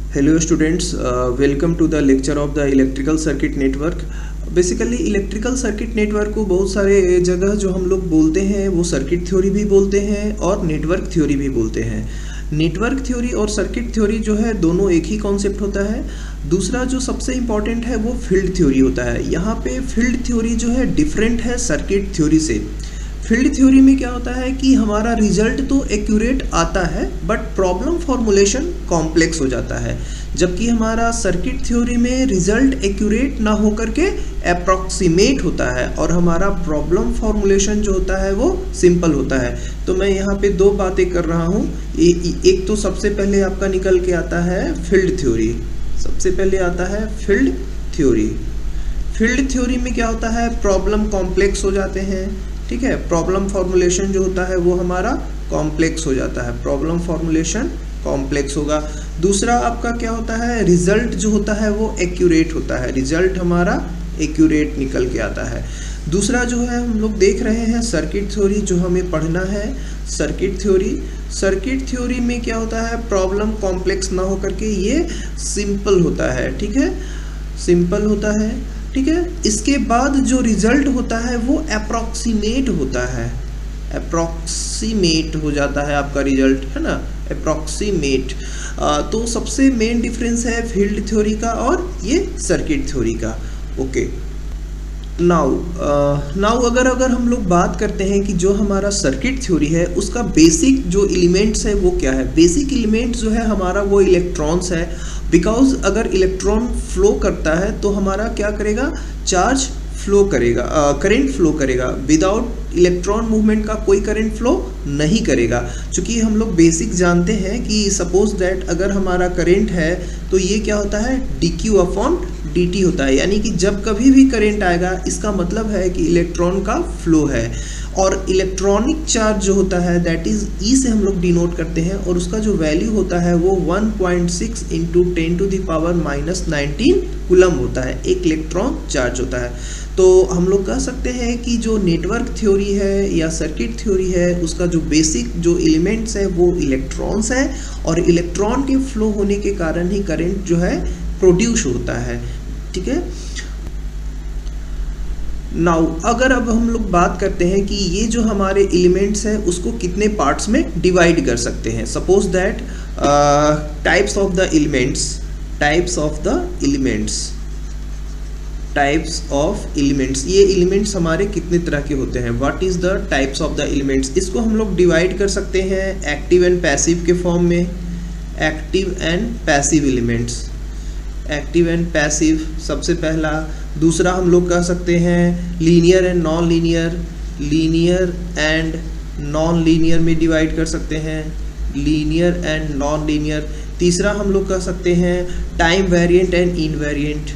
Hello students, welcome to the lecture of the electrical circuit network। Basically electrical circuit network को बहुत सारे जगह जो हम लोग बोलते हैं वो सर्किट थ्योरी भी बोलते हैं और नेटवर्क थ्योरी भी बोलते हैं। नेटवर्क थ्योरी और सर्किट थ्योरी जो है दोनों एक ही कॉन्सेप्ट होता है। दूसरा जो सबसे इम्पॉर्टेंट है वो फील्ड थ्योरी होता है। यहाँ पे फील्ड थ्योरी जो है डिफरेंट है सर्किट थ्योरी से। फील्ड थ्योरी में क्या होता है कि हमारा रिजल्ट तो एक्यूरेट आता है बट प्रॉब्लम फॉर्मुलेशन कॉम्प्लेक्स हो जाता है, जबकि हमारा सर्किट थ्योरी में रिजल्ट एक्यूरेट ना होकर के अप्रॉक्सीमेट होता है और हमारा प्रॉब्लम फॉर्मुलेशन जो होता है वो सिंपल होता है। तो मैं यहाँ पे दो बातें कर रहा हूँ। एक तो सबसे पहले आपका निकल के आता है फील्ड थ्योरी। सबसे पहले आता है फील्ड थ्योरी। फील्ड थ्योरी में क्या होता है, प्रॉब्लम कॉम्प्लेक्स हो जाते हैं, ठीक है। प्रॉब्लम फॉर्मुलेशन जो होता है वो हमारा कॉम्प्लेक्स हो जाता है, प्रॉब्लम फॉर्मुलेशन कॉम्प्लेक्स होगा। दूसरा आपका क्या होता है, रिजल्ट जो होता है वो एक्यूरेट होता है, रिजल्ट हमारा एक्यूरेट निकल के आता है। दूसरा जो है हम लोग देख रहे हैं सर्किट थ्योरी जो हमें पढ़ना है। सर्किट थ्योरी, सर्किट थ्योरी में क्या होता है, प्रॉब्लम कॉम्प्लेक्स ना होकर के ये सिंपल होता है, ठीक है, सिंपल होता है, ठीक है। इसके बाद जो रिजल्ट होता है वो अप्रॉक्सीमेट होता है, अप्रॉक्सीमेट हो जाता है आपका रिजल्ट, है ना, अप्रॉक्सीमेट। तो सबसे मेन डिफरेंस है फील्ड थ्योरी का और ये सर्किट थ्योरी का। ओके, नाउ अगर हम लोग बात करते हैं कि जो हमारा सर्किट थ्योरी है उसका बेसिक जो एलिमेंट्स है वो क्या है। बेसिक एलिमेंट जो है हमारा वो इलेक्ट्रॉन्स है। बिकॉज अगर इलेक्ट्रॉन फ्लो करता है तो हमारा क्या करेगा, चार्ज फ्लो करेगा, करंट फ्लो करेगा। विदाउट इलेक्ट्रॉन मूवमेंट का कोई करंट फ्लो नहीं करेगा। क्योंकि हम लोग बेसिक जानते हैं कि सपोज दैट अगर हमारा करंट है तो ये क्या होता है, dq अपॉन dt होता है। यानी कि जब कभी भी करंट आएगा इसका मतलब है कि इलेक्ट्रॉन का फ्लो है। और इलेक्ट्रॉनिक चार्ज जो होता है दैट इज ई से हम लोग डिनोट करते हैं और उसका जो वैल्यू होता है वो 1.6 इंटू 10⁻⁻19 कूलम होता है, एक इलेक्ट्रॉन चार्ज होता है। तो हम लोग कह सकते हैं कि जो नेटवर्क थ्योरी है या सर्किट थ्योरी है उसका जो बेसिक जो एलिमेंट्स है वो इलेक्ट्रॉन्स है और इलेक्ट्रॉन के फ्लो होने के कारण ही करंट जो है प्रोड्यूस होता है, ठीक है। नाउ अगर अब हम लोग बात करते हैं कि ये जो हमारे एलिमेंट्स हैं उसको कितने पार्ट्स में डिवाइड कर सकते हैं। Suppose that types of the elements, types of the elements, types of elements, ये एलिमेंट्स हमारे कितने तरह के होते हैं, what is the types of the elements. इसको हम लोग डिवाइड कर सकते हैं एक्टिव एंड पैसिव के फॉर्म में। Active and passive elements, active and passive सबसे पहला। दूसरा हम लोग कह सकते हैं linear and non linear, linear and non linear में डिवाइड कर सकते हैं, लीनियर एंड नॉन लीनियर। तीसरा हम लोग कह सकते हैं time variant and invariant,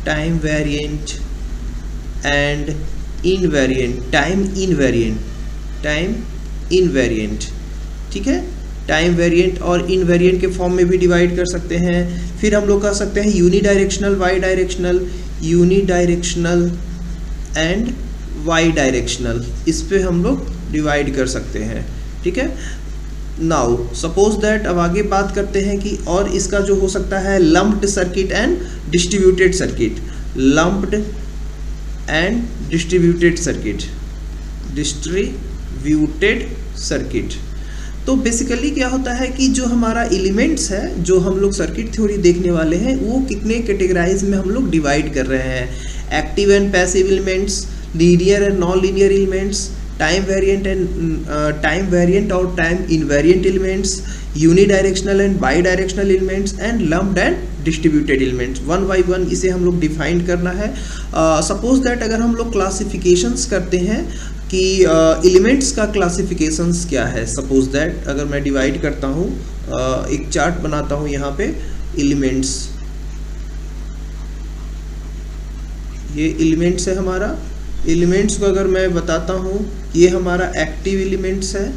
time variant and invariant, time invariant, time invariant, ठीक है। टाइम वेरिएंट और इनवेरिएंट के फॉर्म में भी डिवाइड कर सकते हैं। फिर हम लोग कह सकते हैं unidirectional, bidirectional, unidirectional and bidirectional, इस पे हम लोग डिवाइड कर सकते हैं, ठीक है। नाउ सपोज दैट अब आगे बात करते हैं कि और इसका जो हो सकता है lumped circuit and distributed circuit, lumped and distributed circuit, distributed circuit. तो बेसिकली क्या होता है कि जो हमारा एलिमेंट्स है जो हम लोग सर्किट थ्योरी देखने वाले हैं वो कितने कैटेगराइज में हम लोग डिवाइड कर रहे हैं। Active and passive elements, linear and non linear elements, time variant और time invariant elements, unidirectional and bidirectional elements and lumped and distributed elements. One by one इसे हम लोग डिफाइन करना है। सपोज दैट अगर हम लोग क्लासिफिकेशंस करते हैं कि एलिमेंट्स का क्लासिफिकेशंस क्या है। सपोज दैट अगर मैं डिवाइड करता हूँ, एक चार्ट बनाता हूँ यहाँ पे एलिमेंट्स, ये एलिमेंट्स है हमारा। एलिमेंट्स को अगर मैं बताता हूँ, ये हमारा एक्टिव एलिमेंट्स है,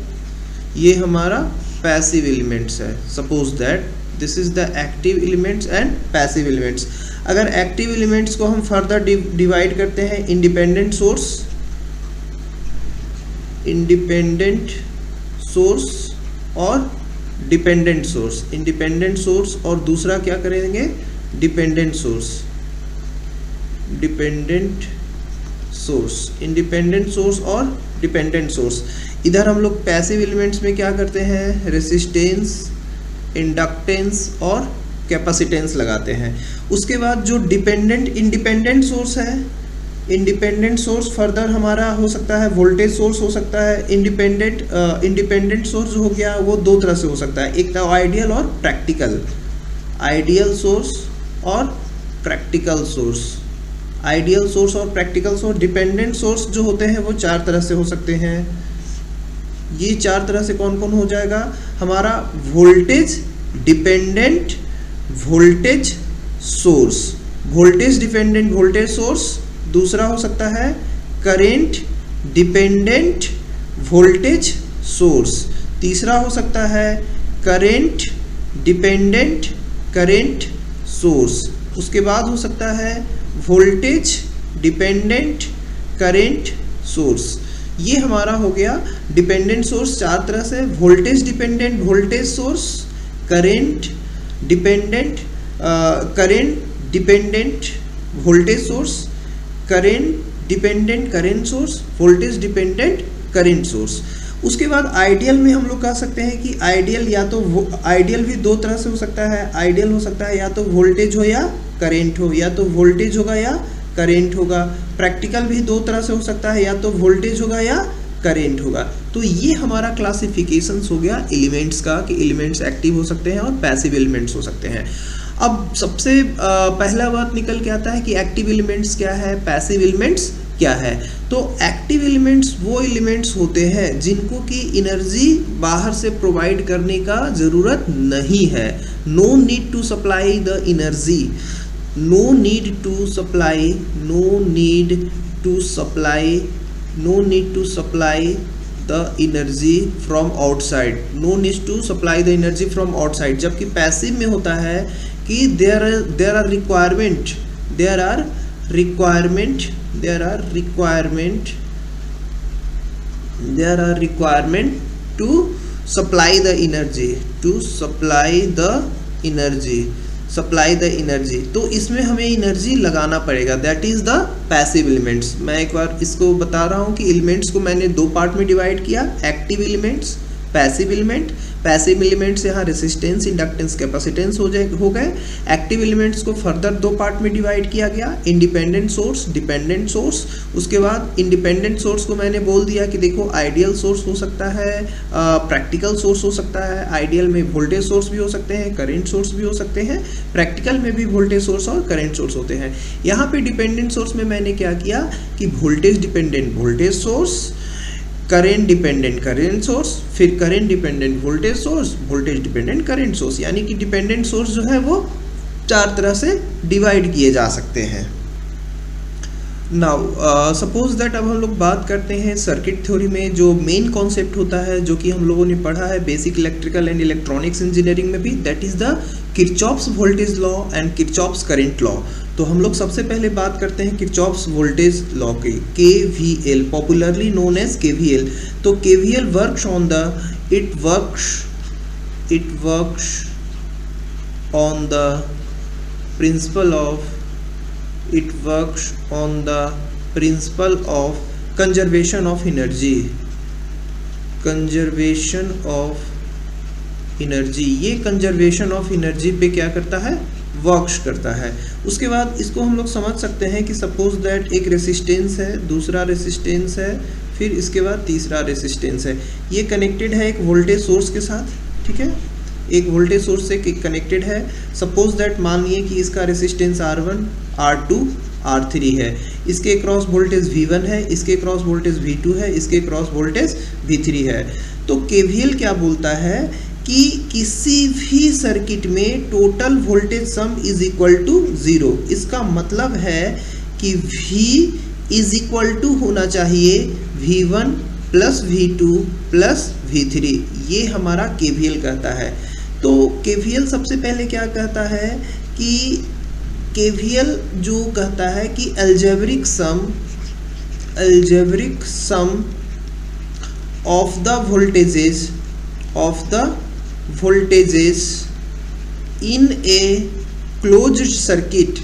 ये हमारा पैसिव एलिमेंट्स है। Suppose that this is the active elements and passive elements. अगर एक्टिव एलिमेंट्स को हम फर्दर डिवाइड करते हैं इंडिपेंडेंट सोर्स, इंडिपेंडेंट सोर्स और डिपेंडेंट सोर्स, इंडिपेंडेंट सोर्स, और दूसरा क्या करेंगे, dependent source, dependent source, independent source और डिपेंडेंट सोर्स। इधर हम लोग पैसिव एलिमेंट्स में क्या करते हैं, रेसिस्टेंस, इंडक्टेंस और कैपेसिटेंस लगाते हैं। उसके बाद जो डिपेंडेंट इंडिपेंडेंट सोर्स है, इंडिपेंडेंट सोर्स फर्दर हमारा हो सकता है वोल्टेज सोर्स हो सकता है। इंडिपेंडेंट सोर्स हो गया वो दो तरह से हो सकता है, एक तो आइडियल और प्रैक्टिकल, आइडियल सोर्स और प्रैक्टिकल सोर्स, आइडियल सोर्स और प्रैक्टिकल सोर्स। डिपेंडेंट सोर्स जो होते हैं वो चार तरह से हो सकते हैं। ये चार तरह से कौन कौन हो जाएगा, हमारा voltage dependent voltage source, voltage dependent voltage source. दूसरा हो सकता है करेंट डिपेंडेंट वोल्टेज सोर्स। तीसरा हो सकता है करेंट डिपेंडेंट करेंट सोर्स। उसके बाद हो सकता है वोल्टेज डिपेंडेंट करेंट सोर्स। ये हमारा हो गया डिपेंडेंट सोर्स चार तरह से, voltage dependent voltage source, current dependent voltage source, current dependent current source, voltage dependent current source. उसके बाद आइडियल में हम लोग कह सकते हैं कि आइडियल या तो आइडियल भी दो तरह से हो सकता है, आइडियल हो सकता है या तो वोल्टेज हो या करेंट हो, या तो वोल्टेज होगा या करेंट होगा। प्रैक्टिकल भी दो तरह से हो सकता है, या तो वोल्टेज होगा या करेंट होगा। तो ये हमारा क्लासिफिकेशंस हो गया एलिमेंट्स का कि एलिमेंट्स एक्टिव हो सकते हैं और पैसिव एलिमेंट्स हो सकते हैं। अब सबसे पहला बात निकल के आता है कि एक्टिव एलिमेंट्स क्या है, पैसिव एलिमेंट्स क्या है। तो एक्टिव एलिमेंट्स वो एलिमेंट्स होते हैं जिनको कि एनर्जी बाहर से प्रोवाइड करने का ज़रूरत नहीं है, no need to supply the energy, no need to supply, no need to supply, no need to supply the energy from outside, no need to supply the energy from outside. जबकि passive में होता है कि there are requirement, there are requirement, there are requirement, there are requirement to supply the energy, to supply the energy, supply the energy. तो इसमें हमें energy लगाना पड़ेगा, that is the passive elements. मैं एक बार इसको बता रहा हूँ कि एलिमेंट्स को मैंने दो पार्ट में डिवाइड किया, active elements, passive element. Passive elements यहाँ रेसिस्टेंस, इंडक्टेंस, कैपेसिटेंस हो गए। एक्टिव एलिमेंट्स को फर्दर दो पार्ट में डिवाइड किया गया, इंडिपेंडेंट सोर्स, डिपेंडेंट सोर्स। उसके बाद इंडिपेंडेंट सोर्स को मैंने बोल दिया कि देखो आइडियल सोर्स हो सकता है, प्रैक्टिकल सोर्स हो सकता है। आइडियल में वोल्टेज सोर्स भी हो सकते हैं, करेंट सोर्स भी हो सकते हैं, प्रैक्टिकल में भी वोल्टेज सोर्स और करेंट सोर्स होते हैं। यहाँ पे डिपेंडेंट सोर्स में मैंने क्या किया कि voltage dependent voltage source, current dependent current source, फिर current dependent voltage source, voltage dependent current source. यानी कि डिपेंडेंट सोर्स जो है वो चार तरह से डिवाइड किए जा सकते हैं। नाउ सपोज दैट अब हम लोग बात करते हैं सर्किट थ्योरी में जो मेन कॉन्सेप्ट होता है, जो कि हम लोगों ने पढ़ा है basic electrical and electronics engineering में भी, that is the Kirchhoff's voltage law and Kirchhoff's current law. तो हम लोग सबसे पहले बात करते हैं किरचॉफ्स वोल्टेज लॉ की, KVL, popularly known as KVL। तो KVL works on the, it works on the principle of, it works on the principle of conservation of energy, conservation of energy। ये conservation of energy पे क्या करता है, works करता है। उसके बाद इसको हम लोग समझ सकते हैं कि सपोज दैट एक रेसिस्टेंस है, दूसरा रेसिस्टेंस है, फिर इसके बाद तीसरा रेसिस्टेंस है। ये कनेक्टेड है एक वोल्टेज सोर्स के साथ, ठीक है, एक वोल्टेज सोर्स से कनेक्टेड है। सपोज दैट मानिए कि इसका रेसिस्टेंस R1, R2, R3 है, इसके क्रॉस वोल्टेज V1 है, इसके क्रॉस वोल्टेज V2 है, इसके क्रॉस वोल्टेज V3 है। तो KVL क्या बोलता है कि किसी भी सर्किट में total voltage sum is equal to 0। इसका मतलब है कि V इज इक्वल टू होना चाहिए V1 plus V2 plus V3। ये हमारा KVL कहता है। तो KVL सबसे पहले क्या कहता है कि KVL जो कहता है कि algebraic sum of the voltages of the voltages in a closed circuit,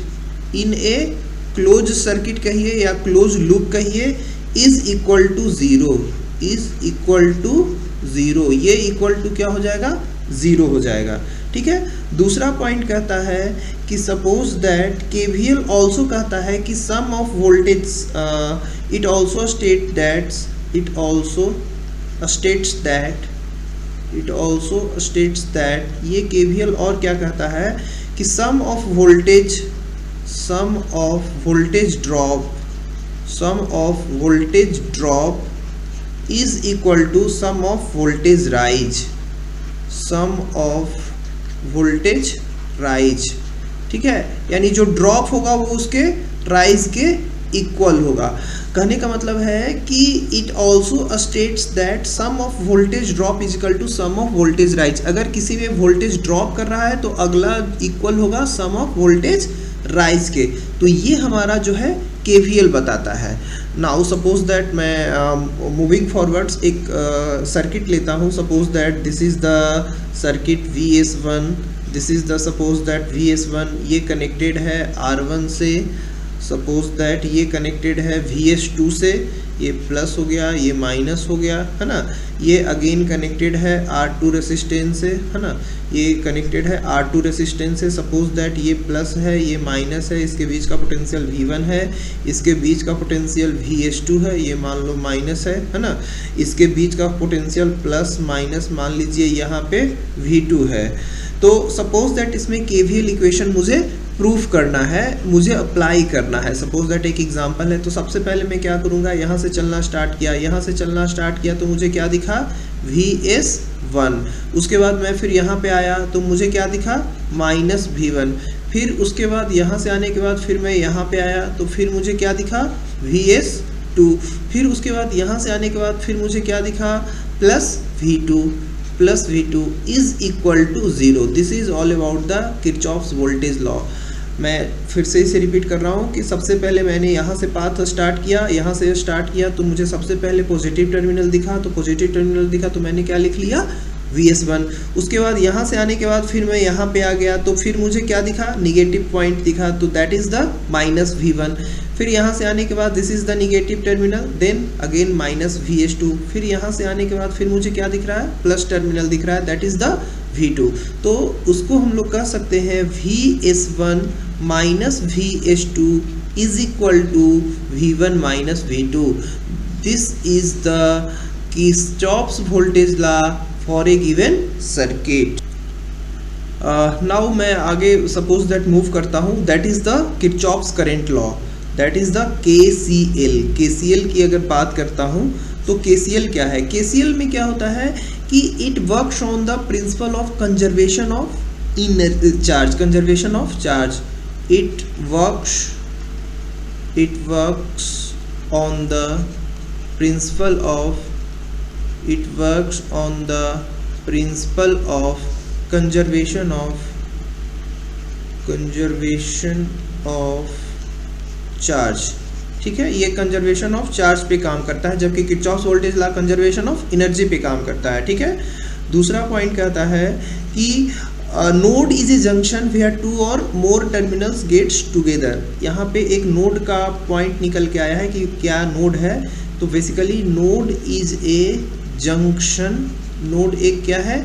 in a closed circuit कहिए या closed loop कहिए, is equal to zero, is equal to zero, ये equal to क्या हो जाएगा, जीरो हो जाएगा। ठीक है, दूसरा पॉइंट कहता है कि सपोज दैट केवीएल ऑल्सो कहता है कि sum of voltage, it also state that, it also states that, it also states that, ये केवीएल और क्या कहता है कि sum of voltage, sum of voltage drop, sum of voltage drop is equal to sum of voltage rise, sum of voltage rise. ठीक है, यानी जो ड्रॉप होगा वो उसके राइज के इक्वल होगा। कहने का मतलब है कि it also states that sum of voltage drop is equal to sum of voltage rise. अगर किसी में वोल्टेज ड्रॉप कर रहा है तो अगला इक्वल होगा सम ऑफ वोल्टेज राइज के। तो ये हमारा जो है केवीएल बताता है। नाउ सपोज दैट मैं मूविंग फॉरवर्ड्स एक सर्किट लेता हूँ। Suppose that this is the circuit VS1, this is the suppose that VS1 ये कनेक्टेड है R1 से, सपोज दैट ये कनेक्टेड है VS2 से, ये प्लस हो गया, ये माइनस हो गया, है ना। ये अगेन कनेक्टेड है R2 रेसिस्टेंस से, है ना, ये कनेक्टेड है R2 रेसिस्टेंस से। सपोज दैट ये प्लस है, ये माइनस है, इसके बीच का पोटेंशियल V1 है, इसके बीच का पोटेंशियल VS2 है, ये मान लो माइनस है ना। इसके बीच का पोटेंशियल प्लस माइनस मान लीजिए यहाँ पे V2 है। तो सपोज दैट इसमें केवीएल इक्वेशन मुझे प्रूफ करना है, मुझे अप्लाई करना है। सपोज दैट एक एग्जांपल है, तो सबसे पहले मैं क्या करूँगा, यहाँ से चलना स्टार्ट किया, यहाँ से चलना स्टार्ट किया तो मुझे क्या दिखा, VS1। उसके बाद मैं फिर यहाँ पे आया तो मुझे क्या दिखा, माइनस V1। फिर उसके बाद यहाँ से आने के बाद फिर मैं यहाँ पे आया तो फिर मुझे क्या दिखा, VS2। फिर उसके बाद यहाँ से आने के बाद फिर मुझे क्या दिखा, plus V2, plus V2 is equal to zero. This is all about the Kirchhoff's voltage law. मैं फिर से इसे रिपीट कर रहा हूँ कि सबसे पहले मैंने यहाँ से पाथ स्टार्ट किया, यहाँ से स्टार्ट किया तो मुझे सबसे पहले पॉजिटिव टर्मिनल दिखा, तो पॉजिटिव टर्मिनल दिखा तो मैंने क्या लिख लिया, VS1। उसके बाद यहाँ से आने के बाद फिर मैं यहाँ पे आ गया तो फिर मुझे क्या दिखा, निगेटिव पॉइंट दिखा, तो that is the minus V1। फिर यहाँ से आने के बाद this is the negative terminal, then again minus VS2। फिर यहाँ से आने के बाद फिर मुझे क्या दिख रहा है, प्लस टर्मिनल दिख रहा है, दैट इज द V2। तो उसको हम लोग कह सकते हैं VS1 minus VS2 is equal to V1 minus V2। This is the Kirchhoff's voltage law for a given circuit. Now मैं आगे सपोज दैट मूव करता हूँ, that is the Kirchhoff's current law, that is the KCL। KCL की अगर बात करता हूँ तो KCL क्या है, KCL में क्या होता है कि it works on the principle of conservation of charge, conservation of charge. It works on the principle of, it works on the principle of conservation of charge। ठीक है, ये कंजर्वेशन ऑफ चार्ज पे काम करता है, जबकि Kirchhoff's voltage law conservation of energy पे काम करता है। ठीक है, दूसरा पॉइंट कहता है कि node is a junction where two और मोर टर्मिनल्स गेट्स टुगेदर। यहाँ पे एक नोड का पॉइंट निकल के आया है कि क्या नोड है, तो basically node is a junction, node एक क्या है,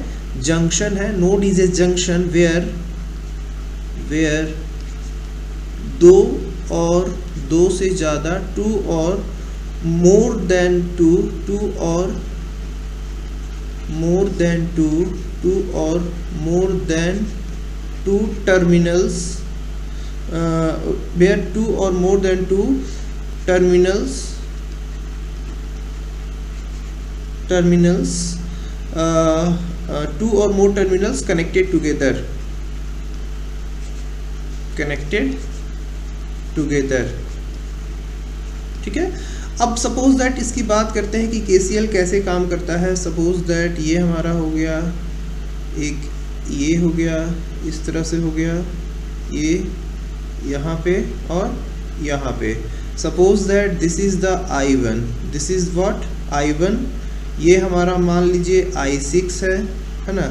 जंक्शन है। Node is a junction where दो और दो से ज़्यादा, टू और मोर देन टू, टू और मोर देन टू, टू और more than two terminals, where two और more than two terminals two or more terminals connected together, ठीक है। अब सपोज दैट इसकी बात करते हैं कि KCL कैसे काम करता है। सपोज दैट ये हमारा हो गया, एक ये हो गया, इस तरह से हो गया, ये यहाँ पे और यहाँ पे। Suppose that this is the I1, this is what I1, ये हमारा मान लीजिए I6 है ना,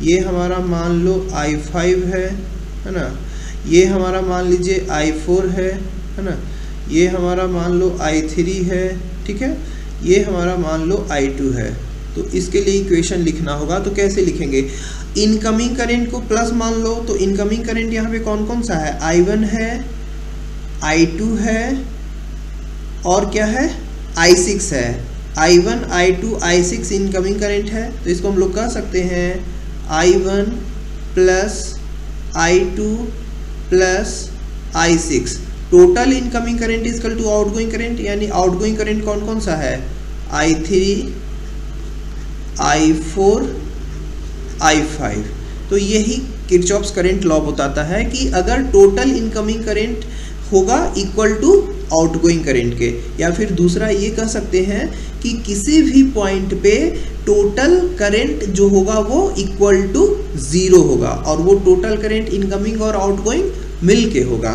ये हमारा मान लो I5 है ना, ये हमारा मान लीजिए I4 है ना, ये हमारा मान लो I3 है, ठीक है, ये हमारा मान लो I2 है। तो इसके लिए इक्वेशन लिखना होगा, तो कैसे लिखेंगे? इनकमिंग करंट को प्लस मान लो, तो इनकमिंग करंट यहाँ पे कौन कौन सा है? I1 है, I2 है और क्या है? I6 है। I1, I2, I6 incoming current है, तो इसको हम लोग कह सकते हैं I1 plus I2 plus I6 total incoming current is equal to outgoing current, यानी आउटगोइंग करंट कौन कौन सा है? I3, I4, I5। तो यही किरचॉफ्स करंट लॉ बताता है कि अगर टोटल इनकमिंग करंट होगा इक्वल टू आउटगोइंग करंट के, या फिर दूसरा ये कह सकते हैं कि किसी भी पॉइंट पे टोटल करंट जो होगा वो इक्वल टू 0 होगा, और वो टोटल करंट इनकमिंग और आउटगोइंग मिल के होगा।